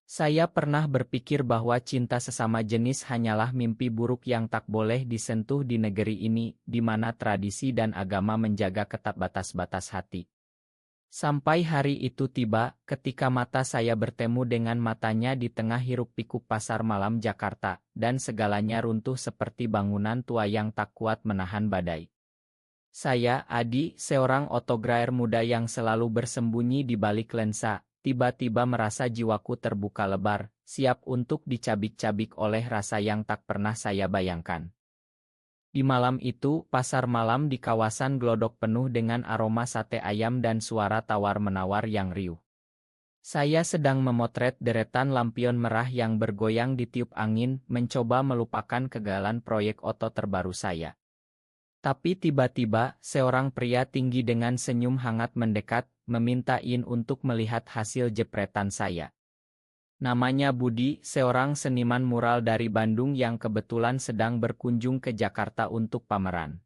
Saya pernah berpikir bahwa cinta sesama jenis hanyalah mimpi buruk yang tak boleh disentuh di negeri ini, di mana tradisi dan agama menjaga ketat batas-batas hati. Sampai hari itu tiba, ketika mata saya bertemu dengan matanya di tengah hiruk-pikuk pasar malam Jakarta, dan segalanya runtuh seperti bangunan tua yang tak kuat menahan badai. Saya, Adi, seorang otografer muda yang selalu bersembunyi di balik lensa, tiba-tiba merasa jiwaku terbuka lebar, siap untuk dicabik-cabik oleh rasa yang tak pernah saya bayangkan. Di malam itu, pasar malam di kawasan Glodok penuh dengan aroma sate ayam dan suara tawar-menawar yang riuh. Saya sedang memotret deretan lampion merah yang bergoyang di tiup angin, mencoba melupakan kegagalan proyek oto terbaru saya. Tapi tiba-tiba, seorang pria tinggi dengan senyum hangat mendekat, meminta izin untuk melihat hasil jepretan saya. Namanya Budi, seorang seniman mural dari Bandung yang kebetulan sedang berkunjung ke Jakarta untuk pameran.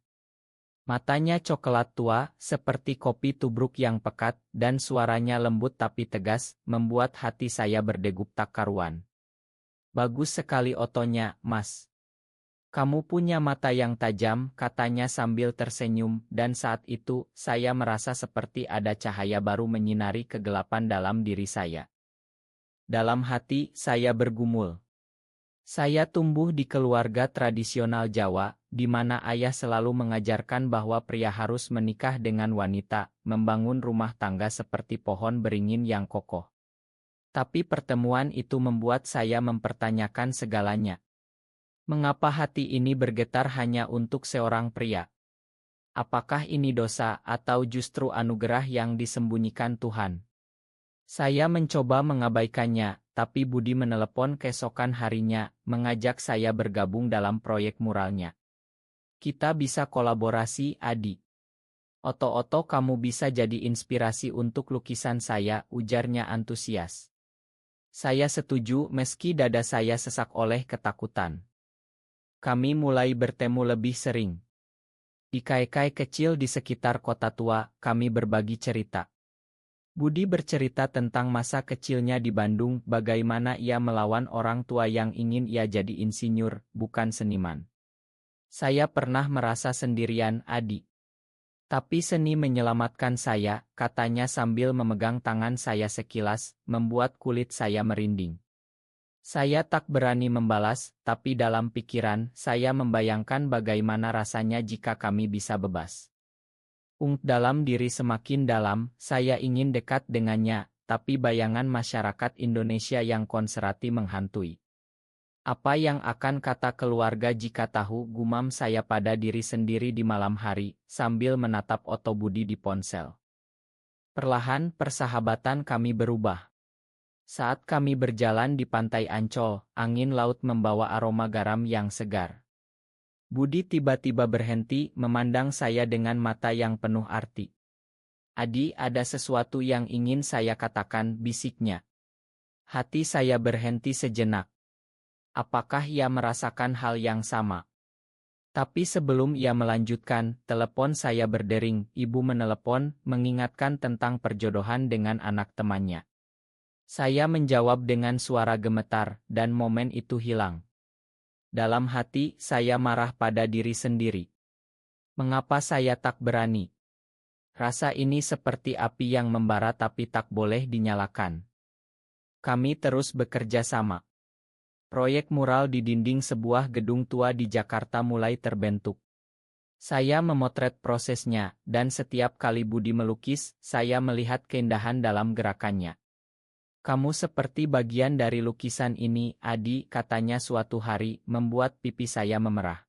Matanya coklat tua, seperti kopi tubruk yang pekat, dan suaranya lembut tapi tegas, membuat hati saya berdegup tak karuan. "Bagus sekali otonya, Mas. Kamu punya mata yang tajam," katanya sambil tersenyum, dan saat itu, saya merasa seperti ada cahaya baru menyinari kegelapan dalam diri saya. Dalam hati, saya bergumul. Saya tumbuh di keluarga tradisional Jawa, di mana ayah selalu mengajarkan bahwa pria harus menikah dengan wanita, membangun rumah tangga seperti pohon beringin yang kokoh. Tapi pertemuan itu membuat saya mempertanyakan segalanya. Mengapa hati ini bergetar hanya untuk seorang pria? Apakah ini dosa atau justru anugerah yang disembunyikan Tuhan? Saya mencoba mengabaikannya, tapi Budi menelepon keesokan harinya, mengajak saya bergabung dalam proyek muralnya. "Kita bisa kolaborasi, Adi. Oto-oto kamu bisa jadi inspirasi untuk lukisan saya," ujarnya antusias. Saya setuju meski dada saya sesak oleh ketakutan. Kami mulai bertemu lebih sering. Di kai-kai kecil di sekitar kota tua, kami berbagi cerita. Budi bercerita tentang masa kecilnya di Bandung, bagaimana ia melawan orang tua yang ingin ia jadi insinyur, bukan seniman. "Saya pernah merasa sendirian, Adi. Tapi seni menyelamatkan saya," katanya sambil memegang tangan saya sekilas, membuat kulit saya merinding. Saya tak berani membalas, tapi dalam pikiran, saya membayangkan bagaimana rasanya jika kami bisa bebas. Dalam diri semakin dalam, saya ingin dekat dengannya, tapi bayangan masyarakat Indonesia yang konservatif menghantui. "Apa yang akan kata keluarga jika tahu?" gumam saya pada diri sendiri di malam hari, sambil menatap Oto Budi di ponsel. Perlahan persahabatan kami berubah. Saat kami berjalan di pantai Ancol, angin laut membawa aroma garam yang segar. Budi tiba-tiba berhenti, memandang saya dengan mata yang penuh arti. "Adi, ada sesuatu yang ingin saya katakan," bisiknya. Hati saya berhenti sejenak. Apakah ia merasakan hal yang sama? Tapi sebelum ia melanjutkan, telepon saya berdering. Ibu menelepon, mengingatkan tentang perjodohan dengan anak temannya. Saya menjawab dengan suara gemetar, dan momen itu hilang. Dalam hati, saya marah pada diri sendiri. Mengapa saya tak berani? Rasa ini seperti api yang membara tapi tak boleh dinyalakan. Kami terus bekerja sama. Proyek mural di dinding sebuah gedung tua di Jakarta mulai terbentuk. Saya memotret prosesnya, dan setiap kali Budi melukis, saya melihat keindahan dalam gerakannya. "Kamu seperti bagian dari lukisan ini, Adi," katanya suatu hari, membuat pipi saya memerah.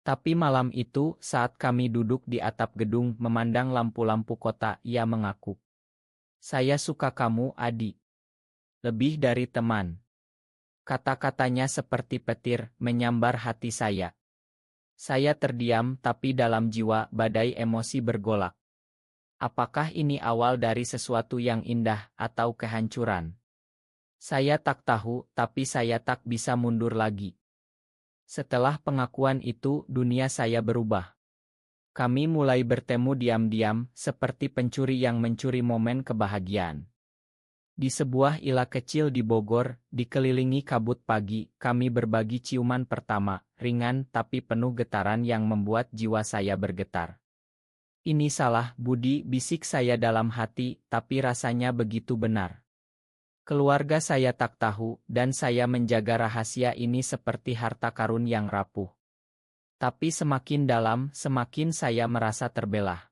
Tapi malam itu, saat kami duduk di atap gedung memandang lampu-lampu kota, ia mengaku, "Saya suka kamu, Adi. Lebih dari teman." Kata-katanya seperti petir, menyambar hati saya. Saya terdiam, tapi dalam jiwa, badai emosi bergolak. Apakah ini awal dari sesuatu yang indah, atau kehancuran? Saya tak tahu, tapi saya tak bisa mundur lagi. Setelah pengakuan itu, dunia saya berubah. Kami mulai bertemu diam-diam, seperti pencuri yang mencuri momen kebahagiaan. Di sebuah ila kecil di Bogor, dikelilingi kabut pagi, kami berbagi ciuman pertama, ringan tapi penuh getaran yang membuat jiwa saya bergetar. Ini salah, Budi, bisik saya dalam hati, tapi rasanya begitu benar. Keluarga saya tak tahu, dan saya menjaga rahasia ini seperti harta karun yang rapuh. Tapi semakin dalam, semakin saya merasa terbelah.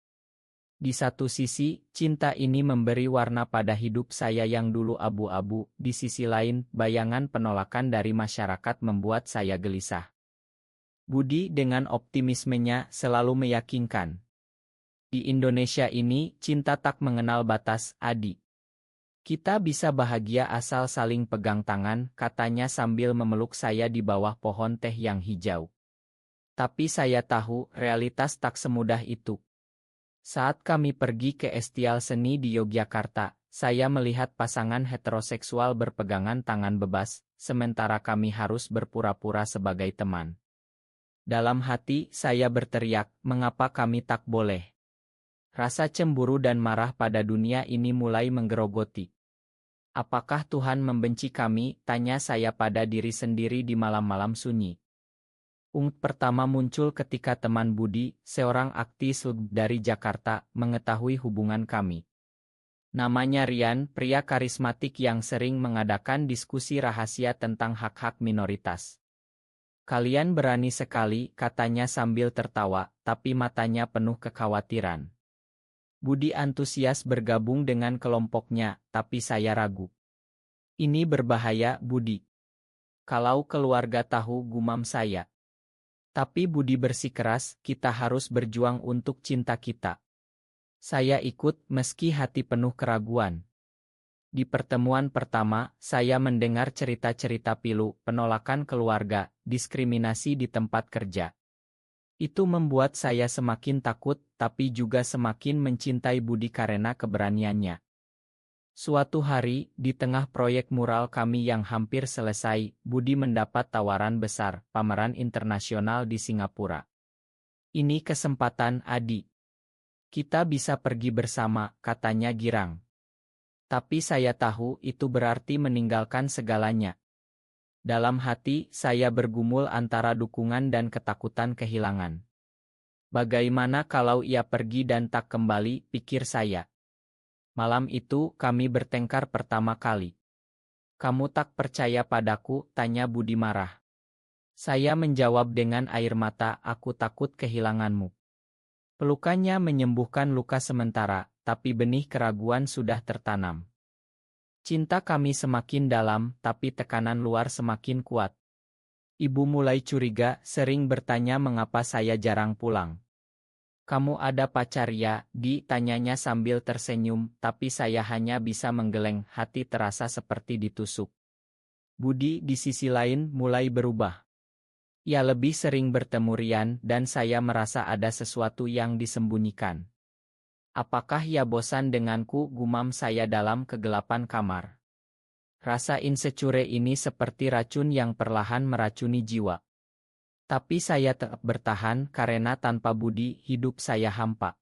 Di satu sisi, cinta ini memberi warna pada hidup saya yang dulu abu-abu, di sisi lain, bayangan penolakan dari masyarakat membuat saya gelisah. Budi dengan optimismenya selalu meyakinkan. Di Indonesia ini, cinta tak mengenal batas, Adi. Kita bisa bahagia asal saling pegang tangan, katanya sambil memeluk saya di bawah pohon teh yang hijau. Tapi saya tahu, realitas tak semudah itu. Saat kami pergi ke Estial Seni di Yogyakarta, saya melihat pasangan heteroseksual berpegangan tangan bebas, sementara kami harus berpura-pura sebagai teman. Dalam hati, saya berteriak, mengapa kami tak boleh? Rasa cemburu dan marah pada dunia ini mulai menggerogoti. Apakah Tuhan membenci kami? Tanya saya pada diri sendiri di malam-malam sunyi. Pertama muncul ketika teman Budi, seorang aktis dari Jakarta, mengetahui hubungan kami. Namanya Rian, pria karismatik yang sering mengadakan diskusi rahasia tentang hak-hak minoritas. Kalian berani sekali, katanya sambil tertawa, tapi matanya penuh kekhawatiran. Budi antusias bergabung dengan kelompoknya, tapi saya ragu. Ini berbahaya, Budi. Kalau keluarga tahu, gumam saya. Tapi Budi bersikeras, kita harus berjuang untuk cinta kita. Saya ikut meski hati penuh keraguan. Di pertemuan pertama, saya mendengar cerita-cerita pilu, penolakan keluarga, diskriminasi di tempat kerja. Itu membuat saya semakin takut, tapi juga semakin mencintai Budi karena keberaniannya. Suatu hari, di tengah proyek mural kami yang hampir selesai, Budi mendapat tawaran besar, pameran internasional di Singapura. Ini kesempatan, Adi. Kita bisa pergi bersama, katanya girang. Tapi saya tahu itu berarti meninggalkan segalanya. Dalam hati, saya bergumul antara dukungan dan ketakutan kehilangan. Bagaimana kalau ia pergi dan tak kembali, pikir saya. Malam itu, kami bertengkar pertama kali. Kamu tak percaya padaku, tanya Budi marah. Saya menjawab dengan air mata, aku takut kehilanganmu. Pelukannya menyembuhkan luka sementara, tapi benih keraguan sudah tertanam. Cinta kami semakin dalam, tapi tekanan luar semakin kuat. Ibu mulai curiga, sering bertanya mengapa saya jarang pulang. Kamu ada pacar ya? Ditanyanya sambil tersenyum, tapi saya hanya bisa menggeleng, hati terasa seperti ditusuk. Budi di sisi lain mulai berubah. Ia lebih sering bertemu Rian dan saya merasa ada sesuatu yang disembunyikan. Apakah ia bosan denganku? Gumam saya dalam kegelapan kamar. Rasa insecure ini seperti racun yang perlahan meracuni jiwa. Tapi saya tetap bertahan karena tanpa Budi hidup saya hampa.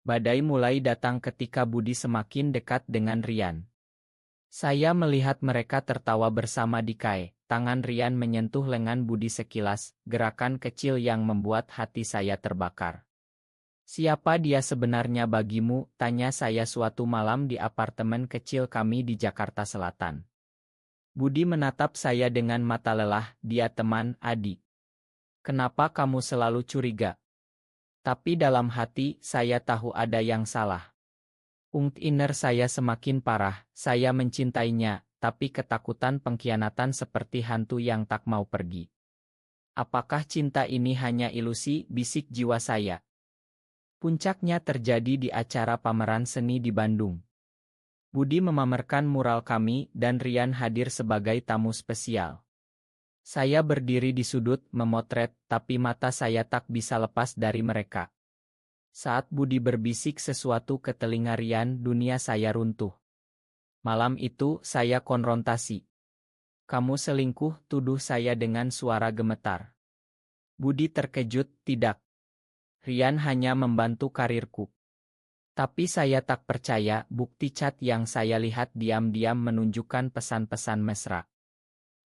Badai mulai datang ketika Budi semakin dekat dengan Rian. Saya melihat mereka tertawa bersama di kai, tangan Rian menyentuh lengan Budi sekilas, gerakan kecil yang membuat hati saya terbakar. Siapa dia sebenarnya bagimu? Tanya saya suatu malam di apartemen kecil kami di Jakarta Selatan. Budi menatap saya dengan mata lelah, dia teman, Adi. Kenapa kamu selalu curiga? Tapi dalam hati, saya tahu ada yang salah. Inner saya semakin parah, saya mencintainya, tapi ketakutan pengkhianatan seperti hantu yang tak mau pergi. Apakah cinta ini hanya ilusi? Bisik jiwa saya. Puncaknya terjadi di acara pameran seni di Bandung. Budi memamerkan mural kami dan Rian hadir sebagai tamu spesial. Saya berdiri di sudut memotret, tapi mata saya tak bisa lepas dari mereka. Saat Budi berbisik sesuatu ke telinga Rian, dunia saya runtuh. Malam itu, saya konfrontasi. Kamu selingkuh, tuduh saya dengan suara gemetar. Budi terkejut, tidak. Rian hanya membantu karirku. Tapi saya tak percaya, bukti cat yang saya lihat diam-diam menunjukkan pesan-pesan mesra.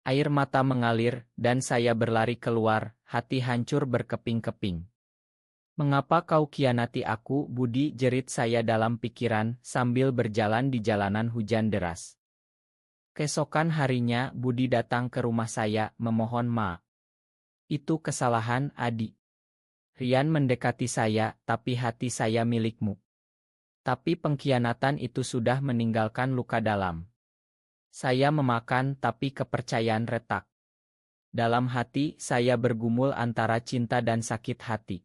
Air mata mengalir, dan saya berlari keluar, hati hancur berkeping-keping. "Mengapa kau khianati aku, Budi?" jerit saya dalam pikiran, sambil berjalan di jalanan hujan deras. Keesokan harinya, Budi datang ke rumah saya, memohon maaf. "Itu kesalahan, adik. Rian mendekati saya, tapi hati saya milikmu. Tapi pengkhianatan itu sudah meninggalkan luka dalam. Saya memakan, tapi kepercayaan retak. Dalam hati, saya bergumul antara cinta dan sakit hati.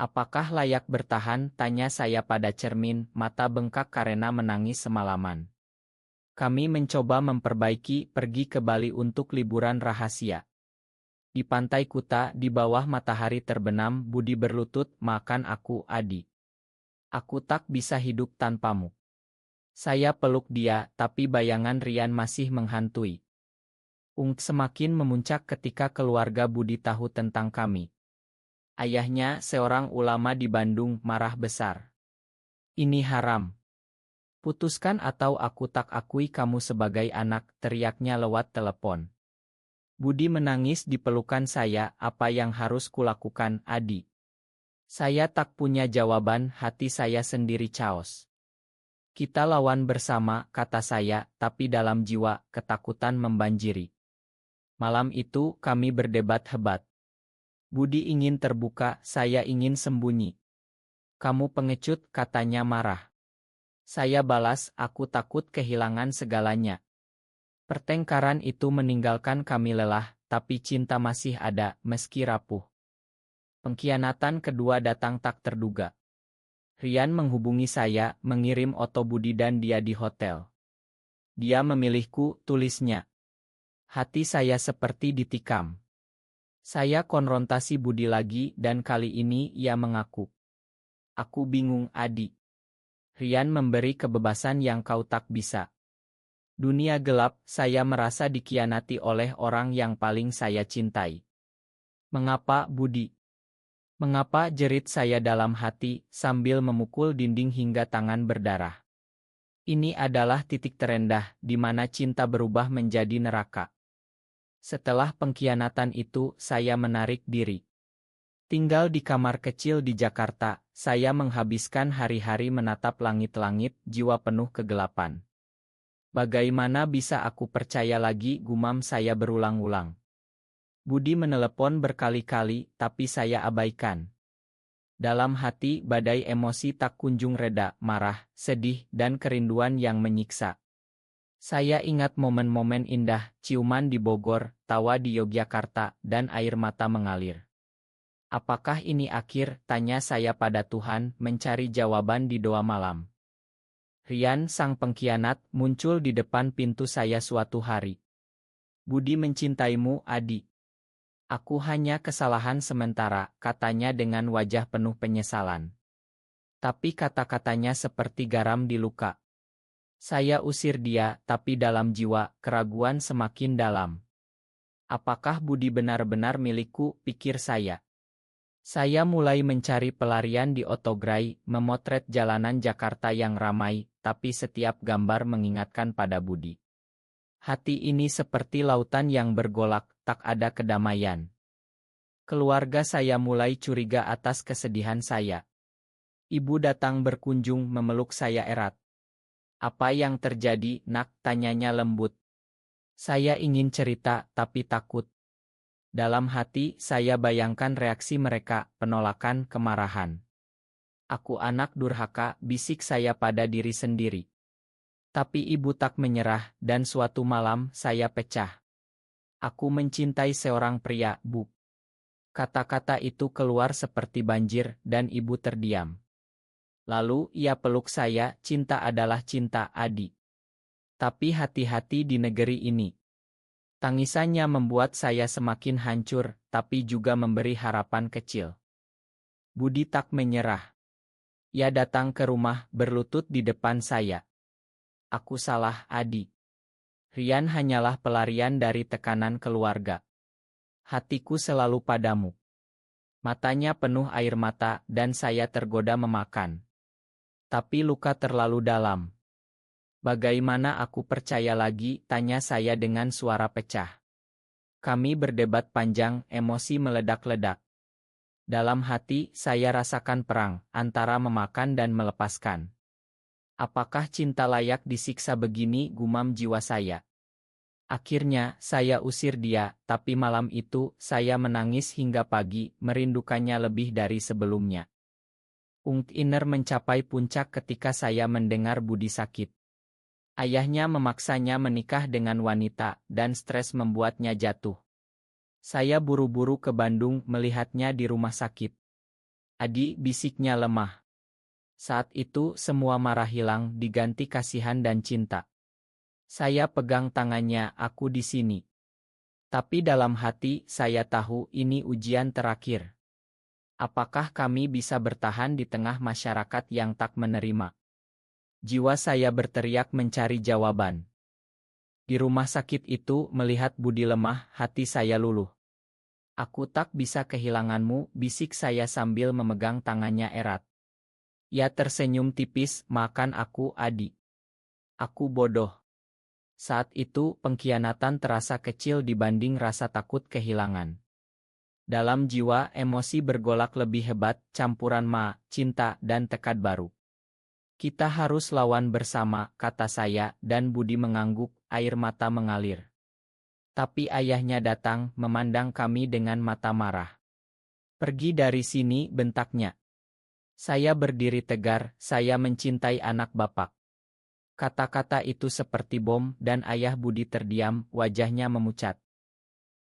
Apakah layak bertahan?" tanya saya pada cermin, mata bengkak karena menangis semalaman. Kami mencoba memperbaiki, pergi ke Bali untuk liburan rahasia. Di pantai Kuta, di bawah matahari terbenam, Budi berlutut, "Maafkan aku, adik. Aku tak bisa hidup tanpamu." Saya peluk dia, tapi bayangan Rian masih menghantui. Semakin memuncak ketika keluarga Budi tahu tentang kami. Ayahnya, seorang ulama di Bandung, marah besar. "Ini haram. Putuskan atau aku tak akui kamu sebagai anak," teriaknya lewat telepon. Budi menangis di pelukan saya. "Apa yang harus kulakukan, adik?" Saya tak punya jawaban, hati saya sendiri chaos. "Kita lawan bersama," kata saya, tapi dalam jiwa, ketakutan membanjiri. Malam itu, kami berdebat hebat. Budi ingin terbuka, saya ingin sembunyi. "Kamu pengecut," katanya marah. Saya balas, "Aku takut kehilangan segalanya." Pertengkaran itu meninggalkan kami lelah, tapi cinta masih ada, meski rapuh. Pengkhianatan kedua datang tak terduga. Rian menghubungi saya, mengirim foto Budi dan dia di hotel. "Dia memilihku," tulisnya. Hati saya seperti ditikam. Saya konfrontasi Budi lagi, dan kali ini ia mengaku. "Aku bingung, adik. Rian memberi kebebasan yang kau tak bisa." Dunia gelap, saya merasa dikhianati oleh orang yang paling saya cintai. "Mengapa, Budi? Mengapa?" jerit saya dalam hati, sambil memukul dinding hingga tangan berdarah. Ini adalah titik terendah, di mana cinta berubah menjadi neraka. Setelah pengkhianatan itu, saya menarik diri. Tinggal di kamar kecil di Jakarta, saya menghabiskan hari-hari menatap langit-langit, jiwa penuh kegelapan. "Bagaimana bisa aku percaya lagi?" gumam saya berulang-ulang. Budi menelepon berkali-kali, tapi saya abaikan. Dalam hati, badai emosi tak kunjung reda, marah, sedih, dan kerinduan yang menyiksa. Saya ingat momen-momen indah, ciuman di Bogor, tawa di Yogyakarta, dan air mata mengalir. "Apakah ini akhir?" tanya saya pada Tuhan, mencari jawaban di doa malam. Rian, sang pengkhianat, muncul di depan pintu saya suatu hari. "Budi mencintaimu, adik. Aku hanya kesalahan sementara," katanya dengan wajah penuh penyesalan. Tapi kata-katanya seperti garam di luka. Saya usir dia, tapi dalam jiwa, keraguan semakin dalam. Apakah Budi benar-benar milikku, pikir saya. Saya mulai mencari pelarian di Autogray, memotret jalanan Jakarta yang ramai, tapi setiap gambar mengingatkan pada Budi. Hati ini seperti lautan yang bergolak, tak ada kedamaian. Keluarga saya mulai curiga atas kesedihan saya. Ibu datang berkunjung memeluk saya erat. "Apa yang terjadi, nak?" tanyanya lembut. Saya ingin cerita, tapi takut. Dalam hati, saya bayangkan reaksi mereka, penolakan, kemarahan. "Aku anak durhaka," bisik saya pada diri sendiri. Tapi ibu tak menyerah, dan suatu malam, saya pecah. "Aku mencintai seorang pria, Bu." Kata-kata itu keluar seperti banjir, dan ibu terdiam. Lalu, ia peluk saya, "Cinta adalah cinta, adik. Tapi hati-hati di negeri ini." Tangisannya membuat saya semakin hancur, tapi juga memberi harapan kecil. Budi tak menyerah. Ia datang ke rumah, berlutut di depan saya. "Aku salah, adik. Rian hanyalah pelarian dari tekanan keluarga. Hatiku selalu padamu." Matanya penuh air mata, dan saya tergoda memakan. Tapi luka terlalu dalam. Bagaimana aku percaya lagi, tanya saya dengan suara pecah. Kami berdebat panjang, emosi meledak-ledak. Dalam hati, saya rasakan perang, antara memakan dan melepaskan. Apakah cinta layak disiksa begini, gumam jiwa saya. Akhirnya, saya usir dia, tapi malam itu, saya menangis hingga pagi, merindukannya lebih dari sebelumnya. Ung Iner mencapai puncak ketika saya mendengar Budi sakit. Ayahnya memaksanya menikah dengan wanita, dan stres membuatnya jatuh. Saya buru-buru ke Bandung melihatnya di rumah sakit. Adi, bisiknya lemah. Saat itu semua marah hilang diganti kasihan dan cinta. Saya pegang tangannya, aku di sini. Tapi dalam hati, saya tahu ini ujian terakhir. Apakah kami bisa bertahan di tengah masyarakat yang tak menerima? Jiwa saya berteriak mencari jawaban. Di rumah sakit itu, melihat Budi lemah, hati saya luluh. Aku tak bisa kehilanganmu, bisik saya sambil memegang tangannya erat. Ia tersenyum tipis, makan aku, Adi. Aku bodoh. Saat itu, pengkhianatan terasa kecil dibanding rasa takut kehilangan. Dalam jiwa, emosi bergolak lebih hebat, campuran cinta, dan tekad baru. Kita harus lawan bersama, kata saya, dan Budi mengangguk, air mata mengalir. Tapi ayahnya datang, memandang kami dengan mata marah. Pergi dari sini, bentaknya. Saya berdiri tegar, saya mencintai anak bapak. Kata-kata itu seperti bom, dan ayah Budi terdiam, wajahnya memucat.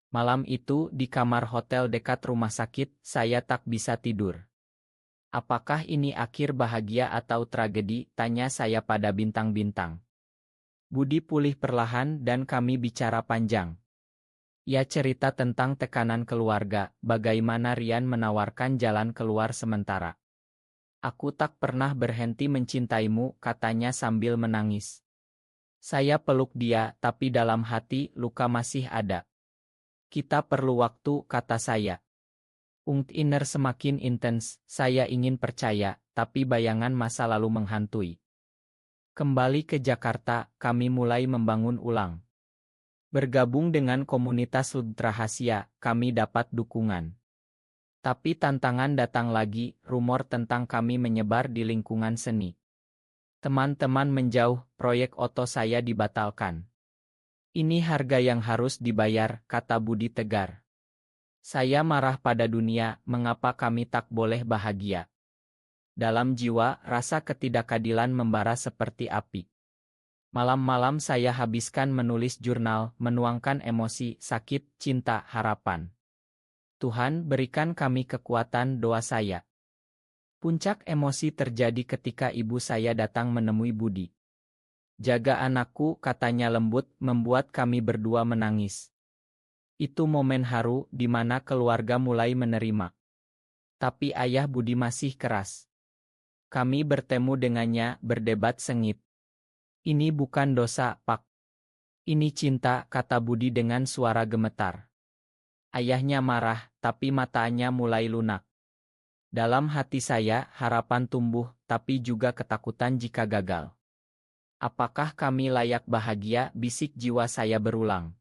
Malam itu, di kamar hotel dekat rumah sakit, saya tak bisa tidur. Apakah ini akhir bahagia atau tragedi, tanya saya pada bintang-bintang. Budi pulih perlahan dan kami bicara panjang. Ia cerita tentang tekanan keluarga, bagaimana Rian menawarkan jalan keluar sementara. Aku tak pernah berhenti mencintaimu, katanya sambil menangis. Saya peluk dia, tapi dalam hati, luka masih ada. Kita perlu waktu, kata saya. Ung Iner semakin intens, saya ingin percaya, tapi bayangan masa lalu menghantui. Kembali ke Jakarta, kami mulai membangun ulang. Bergabung dengan komunitas Rahasia, kami dapat dukungan. Tapi tantangan datang lagi, rumor tentang kami menyebar di lingkungan seni. Teman-teman menjauh, proyek oto saya dibatalkan. Ini harga yang harus dibayar, kata Budi tegar. Saya marah pada dunia, mengapa kami tak boleh bahagia? Dalam jiwa, rasa ketidakadilan membara seperti api. Malam-malam saya habiskan menulis jurnal, menuangkan emosi, sakit, cinta, harapan. Tuhan berikan kami kekuatan, doa saya. Puncak emosi terjadi ketika ibu saya datang menemui Budi. Jaga anakku, katanya lembut, membuat kami berdua menangis. Itu momen haru di mana keluarga mulai menerima. Tapi ayah Budi masih keras. Kami bertemu dengannya, berdebat sengit. Ini bukan dosa, Pak. Ini cinta, kata Budi dengan suara gemetar. Ayahnya marah, tapi matanya mulai lunak. Dalam hati saya, harapan tumbuh, tapi juga ketakutan jika gagal. Apakah kami layak bahagia, bisik jiwa saya berulang.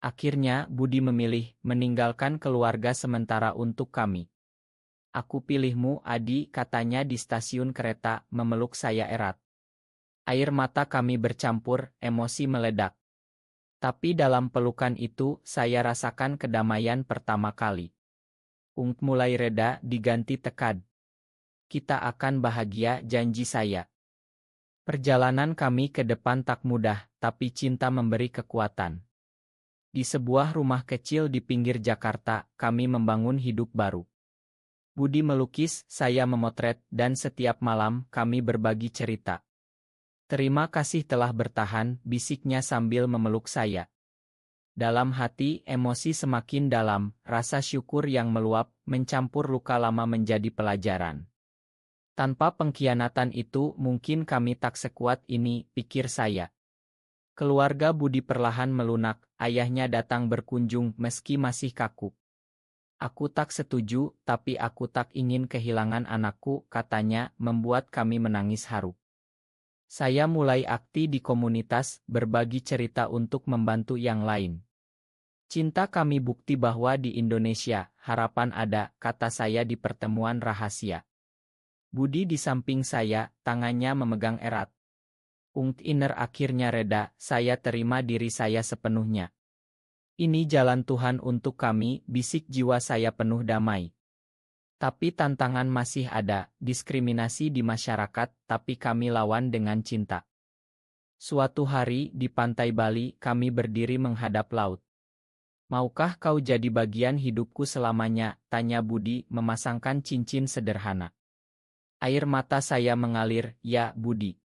Akhirnya, Budi memilih meninggalkan keluarga sementara untuk kami. Aku pilihmu, Adi, katanya di stasiun kereta, memeluk saya erat. Air mata kami bercampur, emosi meledak. Tapi dalam pelukan itu, saya rasakan kedamaian pertama kali. Ung mulai reda, diganti tekad. Kita akan bahagia, janji saya. Perjalanan kami ke depan tak mudah, tapi cinta memberi kekuatan. Di sebuah rumah kecil di pinggir Jakarta, kami membangun hidup baru. Budi melukis, saya memotret, dan setiap malam kami berbagi cerita. Terima kasih telah bertahan, bisiknya sambil memeluk saya. Dalam hati, emosi semakin dalam, rasa syukur yang meluap, mencampur luka lama menjadi pelajaran. Tanpa pengkhianatan itu, mungkin kami tak sekuat ini, pikir saya. Keluarga Budi perlahan melunak, ayahnya datang berkunjung meski masih kaku. Aku tak setuju, tapi aku tak ingin kehilangan anakku, katanya, membuat kami menangis haru. Saya mulai aktif di komunitas, berbagi cerita untuk membantu yang lain. Cinta kami bukti bahwa di Indonesia, harapan ada, kata saya di pertemuan rahasia. Budi di samping saya, tangannya memegang erat. Inner akhirnya reda, saya terima diri saya sepenuhnya. Ini jalan Tuhan untuk kami, bisik jiwa saya penuh damai. Tapi tantangan masih ada, diskriminasi di masyarakat, tapi kami lawan dengan cinta. Suatu hari, di pantai Bali, kami berdiri menghadap laut. Maukah kau jadi bagian hidupku selamanya? Tanya Budi, memasangkan cincin sederhana. Air mata saya mengalir, ya, Budi.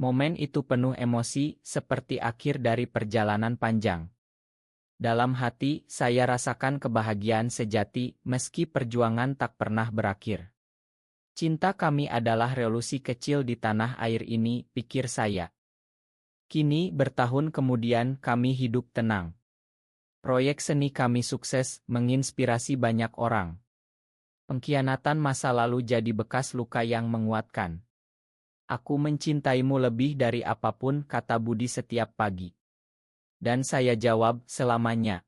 Momen itu penuh emosi, seperti akhir dari perjalanan panjang. Dalam hati, saya rasakan kebahagiaan sejati, meski perjuangan tak pernah berakhir. Cinta kami adalah revolusi kecil di tanah air ini, pikir saya. Kini, bertahun kemudian, kami hidup tenang. Proyek seni kami sukses, menginspirasi banyak orang. Pengkhianatan masa lalu jadi bekas luka yang menguatkan. Aku mencintaimu lebih dari apapun, kata Budi setiap pagi. Dan saya jawab, selamanya.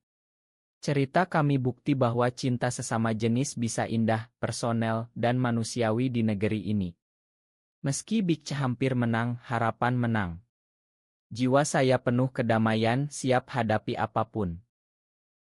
Cerita kami bukti bahwa cinta sesama jenis bisa indah, personel, dan manusiawi di negeri ini. Meski Big C hampir menang, harapan menang. Jiwa saya penuh kedamaian, siap hadapi apapun.